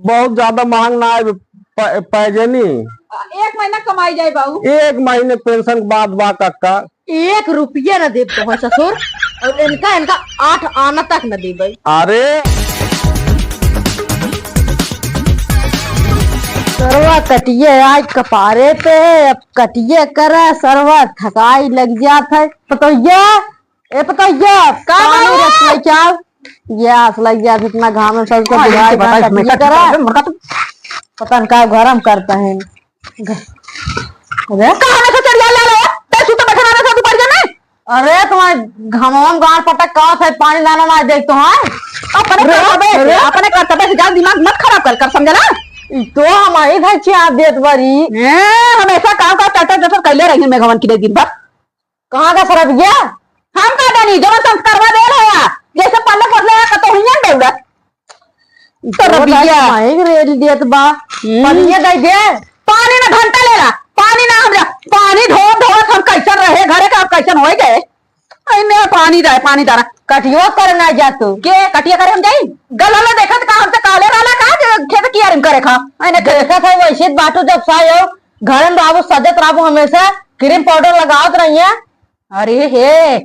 बहुत ज्यादा महंग ना है पैजनी। 1 महीना कमाई जाए बाबू। 1 महीने पेंशन के बाद बा कक्का। 1 रुपया न दे तो ससुर, और इनका 8 आना तक न दे भाई। अरे सरवा कटिए आज कपारे पे, अब कटिए करे सरवा थकाई लग जात है। पतोया का गैस लग गया इतना घाम में सबको पता नहीं का गरम करता है। अरे तुम्हारे घाम गाड़ पटक का है, पानी लाना ना देख तो अपने दिमाग मत खराब कर समझा ना। तो हमारी घर चाप देत बरी हमेशा काम का टटर कैले रही मैं घमन की दिन भर। कहाँ का सरब गया हम का जानी जो संस्कारवा दे रहा जैसे पल्ले पतले कतो हुइया देउड़ा तो रबिया माइक रेल देत बा पानी दे दे। पानी ना घंटा लेला, पानी ना हमरा पानी धो हम कैसन रहे घरे का कैसन होए गए। इने पानी दारा कटियो करना जा तू के कटिया करे हम जाई गलला देखत का हमसे काले वाला का खेत किया हम करे खा इने देखत है वैसे बाटो जब सायो घर में बाबू सजत राबू हमेशा क्रीम पाउडर लगावत रही है। अरे हे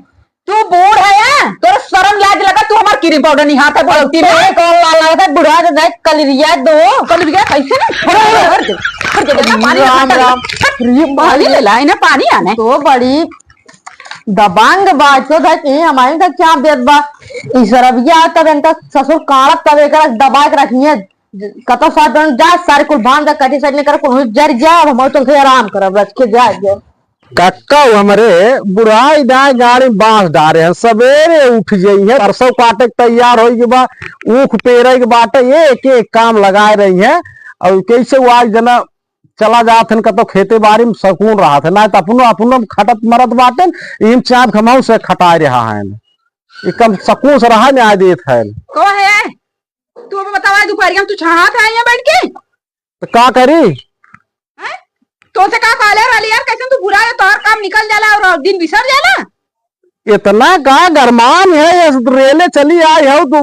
तू बूढ़ है तोरा शर्म लाज लगा तू हमार क्रीम पाउडर नहीं हाथ है भलती में कौन लाल लगता है बुढ़ा से देख कलरिया कैसे ना पानी ले ला इने पानी आने तो बड़ी दबांग बात तो हमारी तक चाप देत बा इसरबिया तब इनका ससुर काड़त तब एक दबा के रखिए कतो साथ जा सारे कुल भान तक कटी साइड लेकर कुल जर जा हम तो आराम करब रख के जा कक्का हमारे बुढ़ाई दाए गाड़ी बांस डारे हैं सवेरे उठ जाई है परसों काटे तैयार हो बा ऊख पेरे के बाटे एक एक काम लगाए रही है और कैसे वो आज जना चला जात है तो खेते बाड़ी में सकून रहा था ना तो अपनो खटत मरत बाटे इन चाप खमाऊ से खटाए रहा है कम सकून से रहा न्याय देत है। को है तू बतावा दोपहर तू छहात है यहाँ बैठ के तो का करी तो से का काले वाली यार कैसे तू बुरा है तोहर काम निकल जाला और दिन बिसर जाला। इतना का गरमान है रेले चली आई हो तू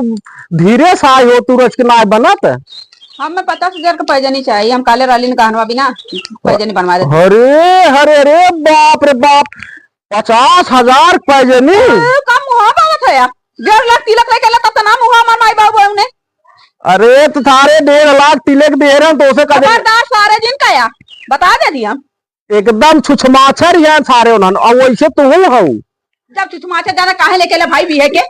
धीरे से आई हो तू रच के ना बनत हमें 50,000 का पैजनी चाहिए हम काले वाली ने कहनवा बिना पैजनी बनवा दे। अरे बाप रे बाप 50,000 पैजनी कम हुआ बात है यार 1.5 लाख तिलक लेके ला तब नाम हुआ हमारे माई बाबू ने। अरे तो थारे 1.5 लाख तिलक दे रहे हैं तो उसे खबरदार सारे दिन का या बता दे दिया एकदम छुछमाछर है सारे उन्होंने और वैसे तू हो जब छुछमाछर ज्यादा काहे लेके ला भाई भी है के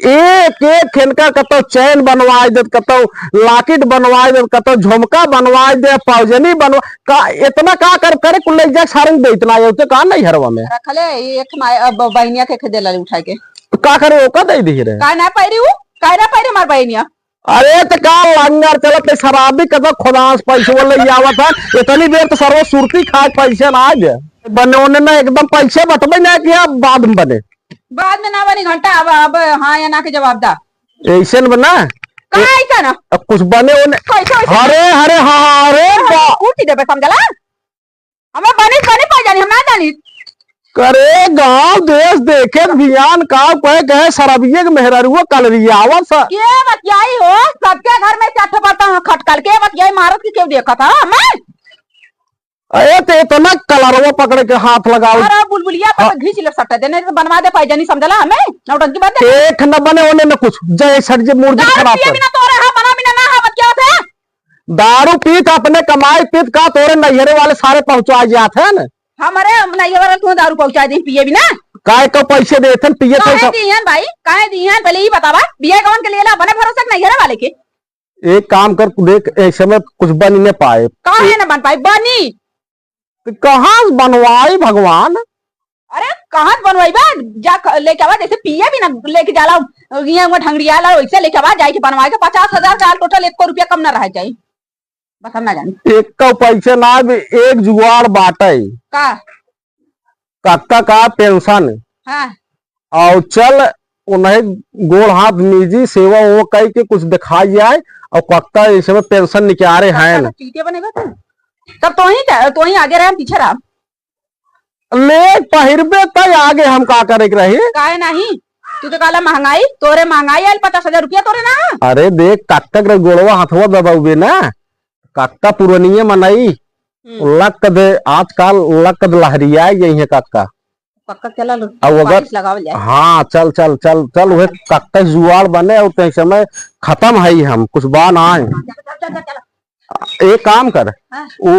एक खेनका कतो चैन बनवाए दे कतो लाकिट बनवाए दे कतो झुमका बनवाए दे पैजनी बनवा का इतना का करे कुल ले जा सारंग दे इतना ये तो का नहीं हरवा में रखले एक बहनिया के खदे ला उठा के तो का करे ओका दे दी रे का ना पाइरी हूं का ना पाइरी मार बहनिया। अरे तो का लंगर चलत शराबी कदो खुदास पैसे वाले आवत है इतनी देर तो सर्व सुरती खाए पैसे ना आज बने ना एकदम पैसे बटबे ना किया बाद में बने बाद में ना बनी घंटा अब हाँ या ना के जवाब दा ऐसे न बना का ना अब कुछ बने अरे उठी दे समझला हमें बनी पा जानी हम ना जानी करे गांव देश देखे भियान का कहे शराबिये के मेहररुआ कलरिया आवत के बतियाई हो सबके घर में चाट पड़ता हूं खटकल के बतियाई मारत की क्यों देखा था मैं अरे तो इतना कलरवा पकड़ के हाथ लगाओ अरे बुलबुलिया पर घींच ले सट्टा देने तो बनवा दे पैजनी समझला हमें नौटंकी बात एक न बने होने न कुछ जय सर जी मूर्ति खराब कर बिना तोरे हां बना बिना ना हां क्या थे दारू पीत अपने कमाई पीत का तोरे नैहरे वाले सारे पहुंचा जाते हैं न हमारे नैहरे वाले तू दारू पहुंचा दे पिए बिना काय को पैसे देते पिए तो काहे दिहन भाई काहे दिहन पहले ही बतावा बिया कौन के लिए ला बने भरोसा नैहरे वाले के एक काम कर देख ऐसे में कुछ बन नहीं पाए काहे न बन पाई बनी कहाँ बनवाई भगवान। अरे कहाँ बनवाई बा जा लेके आवा जैसे पिए भी ना लेके जाला ये ठंगड़िया ला वैसे लेके आवा जाए के बनवाए के 50,000 का टोटल 1 रुपया कम ना रह जाए बस हम ना जानी एक का पैसे ना एक जुगाड़ बाटे का कक्का का पेंशन हाँ और चल उन्हें गोड़ हाथ निजी सेवा वो कह के कुछ दिखाई जाए और कक्का इस समय पेंशन निकाले हैं चीटे बनेगा तब तो ही आगे रहे पीछे रहा ले पहिरबे तय आगे हम का करे रही काहे नहीं तू तो काला महंगाई तोरे महंगाई आयल 50,000 रुपया तोरे ना। अरे देख काका के गोड़वा हाथवा दबावे ना, काका पुरनिये मनई लक दे आजकल लक दे लहरिया गई है काका। पक्का चला अब अगर लगावल जाए। हाँ चल चल चल चल वह काका जुआड़ बने और ते समय खत्म है हम कुछ बान आए। एक काम कर वो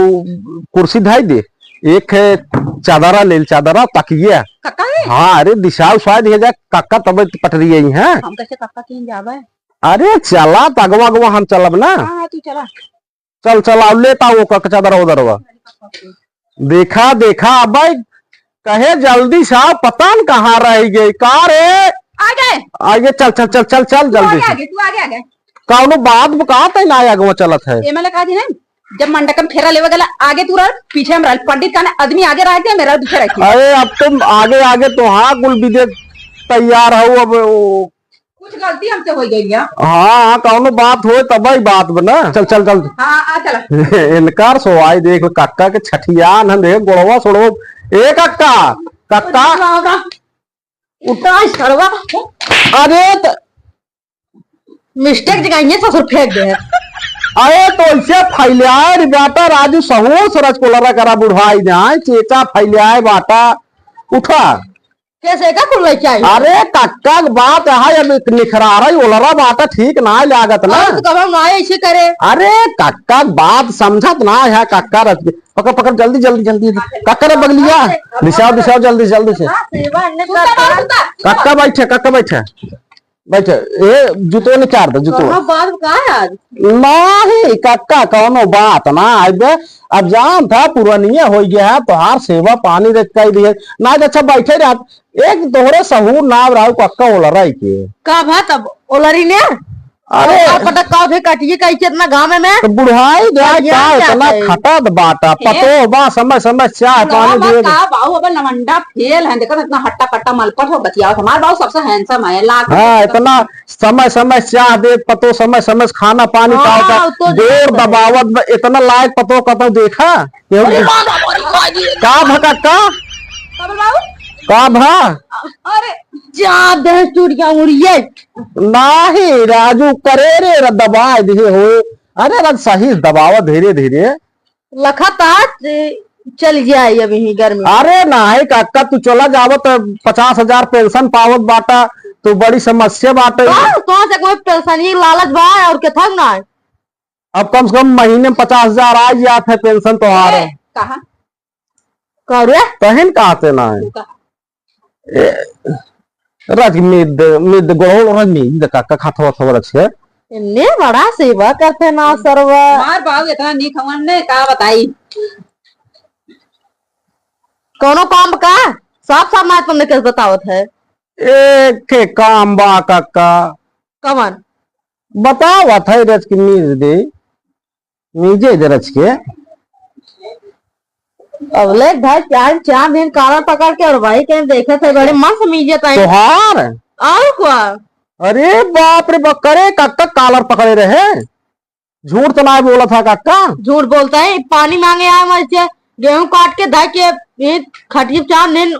कुर्सी ढाई दे, एक है चादरा ले चादरा तकिया। काका है? हाँ अरे दिशा शायद है काका तबियत पटरी है हम कैसे काका की जावे? अरे चला तगवा गवा हम चलब ना। हाँ तू चला चल चल अब लेता वो काका चादरा उधरवा। देखा देखा अब कहे जल्दी सा पता न कहाँ रह गई कार है। आ गए आगे चल चल चल चल चल जल्दी से। तू आगे आगे कौनो बात बका तय ना आगे चलत है। ये मैंने कहा जी है जब मंडकम फेरा लेवे गला आगे तू रह पीछे हम रह पंडित का आदमी आगे रहते हैं मेरा पीछे रखी। अरे अब तुम आगे आगे तो हाँ कुल विदेश तैयार हो अब कुछ गलती हमसे हो गई है। हाँ कौनो बात हो तब ही बात बना। चल चल चल हाँ आ चला इनकार सोवाई देख काका के छठिया न देख गोड़वा सोड़ो ए काका काका उठा सरवा अरे मिस्टेक जगह ससुर फेंक दे। अरे तो ऐसे फैलियाए बेटा राजू सहूर सरज को लड़ा करा बुढ़ाई जाए चेचा फैलियाए बाटा उठा कैसे का खुल चाहिए। अरे कक्का बात है अब निखरा रही ओलरा बाटा ठीक ना लागत ना। तो कब हम आए ऐसे करे। अरे कक्का बात समझत ना है कक्का रख पकड़ पकड़ जल्दी जल्दी जल्दी कक्का ने बगलिया दिशाओ दिशाओ जल्दी जल्दी से। कक्का बैठे बैठे ए जूतो निकाल दो जूतो। बात का है आज नहीं कक्का कौनो बात ना अब जान था पुरानिया हो गया है तोहार सेवा पानी रख कर दिए ना अच्छा बैठे रह एक तोहरे सहूर नाम राहु कक्का ओला रही के का बात अब ओलरी ने अरे पता का भी काटिए का इतना गांव में तो बुढ़ाई जाए का इतना खटत बाटा पतो बा समय समय चाय पानी दे का बाऊ अब लवंडा फेल है देखो इतना हट्टा कट्टा मलपट हो बतिया हमार बाऊ सबसे हैंडसम है लाख। हाँ इतना समय समय चाय दे पतो समय समय खाना पानी का देर दबावत इतना लायक पतो कतो देखा का भका का भा अरे जा दे चूड़िया मुड़िए नहीं राजू करे रे दबाए दिए हो। अरे रज सही दबावा धीरे धीरे लखता चल जाए अभी गर्मी। अरे नहीं काका तू चला जावत 50,000 पेंशन पावत बाटा तो बड़ी समस्या बाटे। तो से कोई पेंशन लालच बा और के थक ना अब कम से कम महीने में 50,000 आ जात है पेंशन तुम्हारे कहा करे तहन कहते ना रज मिद मिद गोल रज मिद काका खाथवा थवा रखे इन्ने बड़ा सेवा करते ना सरवा मार बाबू इतना नी खवन ने का बताई कोनो काम का साफ साफ मैं तुमने कैसे बतावत है। एक के काम बा काका कमन बतावा था रज की मीज दे मीजे दे रज के अगले ढाई चार दिन काला पकड़ के और भाई के देखे थे बड़े मस्त मीजे तोहार और क्या। अरे बाप रे करे काका कालर पकड़े रहे झूठ तो ना बोला था काका। झूठ बोलता है पानी मांगे आए मर गेहूं काट के धा के खटिए 4 दिन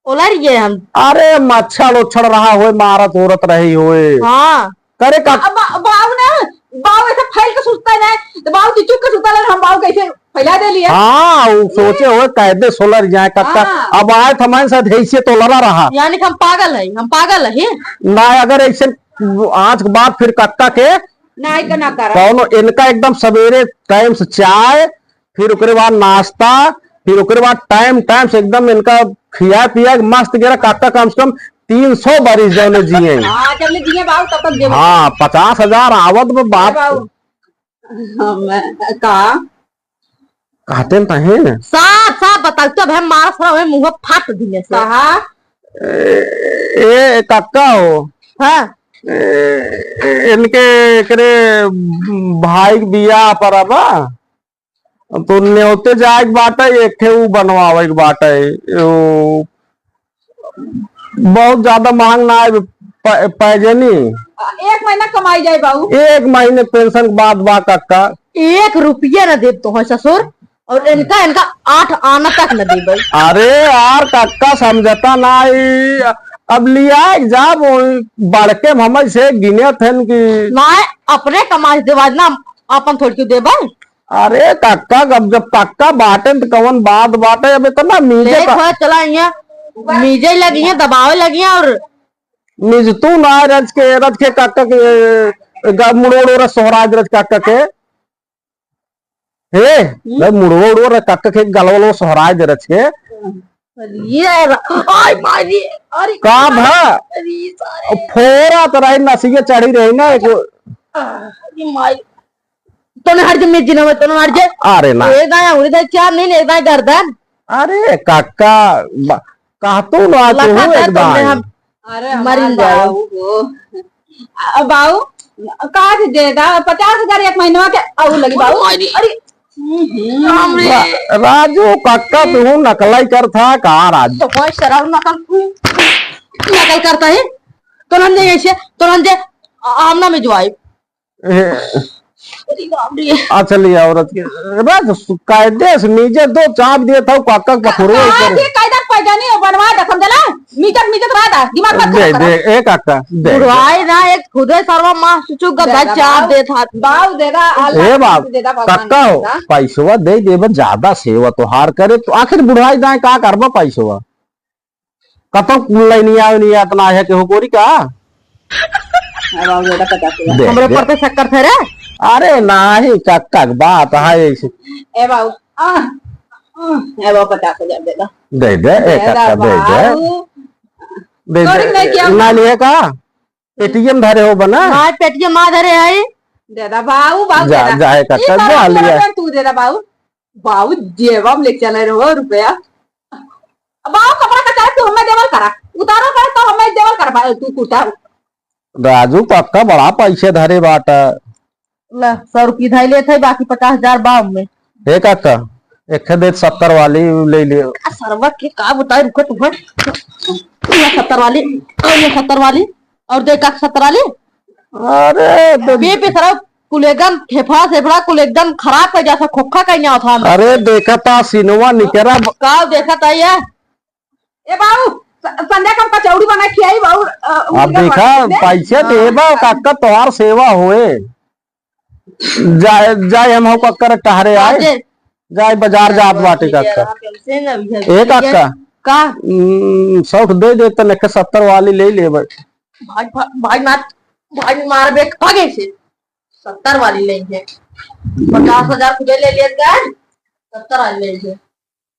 उलर गए हम। अरे मच्छर उछड़ रहा हो मारत औरत रही होए हाँ करे बाबू ना बाबू ऐसा फैल के सुस्ता है तो बाबू चुप के सुस्ता हम बाबू कैसे फैला दे लिया। हाँ सोचे हो कैदे सोलर जाए कक्का अब आए हमारे साथ ऐसे तो लड़ा रहा यानी कि हम पागल है ना अगर ऐसे आज के बाद फिर कक्का के ना कर कौनो इनका एकदम सवेरे टाइम से चाय फिर उसके बाद नाश्ता फिर उसके बाद टाइम टाइम से एकदम इनका खिया पिया मस्त गिरा कक्का कम से कम 300 बरिस जौने जिए। हाँ 50,000 आवत में बात कहते हैं साफ साफ बता तो मारा सारा मुंह फाट दिए से ए कक्का हो हाँ इनके करे भाई बिया पर अब तो न्योते जाए बाटा एक थे वो बनवावे बाटा बहुत ज्यादा महंग ना है पैजनी 1 महीना कमाई जाए बाबू 1 महीने पेंशन के बाद बा कक्का 1 रुपया न दे तो है ससुर और इनका 8 आना तक न दे। अरे यार कक्का समझता ना अब लिया जा बढ़के हम से गिने थे कि ना अपने कमाई देवाज ना अपन थोड़ी क्यों देबे। अरे काका जब काका बाटे तो कवन बात बाटे अब इतना मीजे देख हो चला यहाँ मीजे लगी है दबावे लगी है और मिज तू ना रज के काका के मुड़ोड़ सोहराज रज काका के हे मुड़ोड़ काका के गलवलो सोहराज रज के ये आई मारी अरे का भा फोरा तो रही नसिए चढ़ी रही ना मारी तो हर जे में जिना में तो हर जे अरे ना एक आया उड़ी दे चार नहीं ले दाई गर्दन अरे काका कहा तू ना तू एकदम अरे मरिन जाओ बाऊ कहा से दे दा 50,000 एक महीना के आऊ लगी बाऊ अरे राजू काका तू नकलाई कर था कहा राजू तो कोई शराब नकल करता है तो नंदे ऐसे तो नंदे आमना में जो आई अच्छा लिया औरत के राजू कायदे से नीचे दो चाप दिए था काका पकड़ो कायदा पैदा नहीं बनवा दे समझला मीटर मीटर रहा दिमाग मत दे दे ए काका दे बुढ़वाई ना एक खुदे सर्व मां सुचु गदा चाप दे था बाऊ देगा ए बाप काका हो पैसवा दे देब ज्यादा सेवा तो हार करे तो आखिर बुढ़ाई जाए का करबा पैसवा कतो कुल नहीं आवे नहीं इतना है के हो कोरी का हमरे पर तो चक्कर थे रे अरे नहीं काका बात है ए बाऊ ए बाऊ 50,000 देगा दे दे ए काका दे दे दे दे ना लिए का पेटीएम धरे हो बना हां पेटीएम मा धरे है देदा बाऊ बाऊ जा जाए काका जा लिया तू देदा बाऊ बाऊ जेबम ले चले रो रुपया बाऊ कपड़ा का चाहे तू हमें देवल करा उतारो कर तो हमें देवल कर भाई तू कुटा राजू काका बड़ा पैसे धरे बाटा ला 100 रुपये धाई ले थे बाकी 50,000 बाव में हे काका एक दे 70 वाली ले लियो सरवा के का बताए रुको तुम ये 70 वाली और ये 70 वाली और दे का 70 वाली अरे तो पे सर कुल एकदम फेफड़ा फेफड़ा कुल एकदम खराब हो जैसा खोखा कहीं था अरे देखा था सिनवा निकरा का देखा था ये ए बाबू संध्या का कचौड़ी बना खियाई बाबू अब देखा पैसे देबा काका तोहार सेवा होए जाए जाए हम कक्कर टहरे आए जाए बाजार जात बाटे काका ए काका का 100 दे दे तो लेके 70 वाली ले ले भाई मार बे भागे से 70 वाली लेंगे 50,000 खुदे ले लिए 70 वाली लेंगे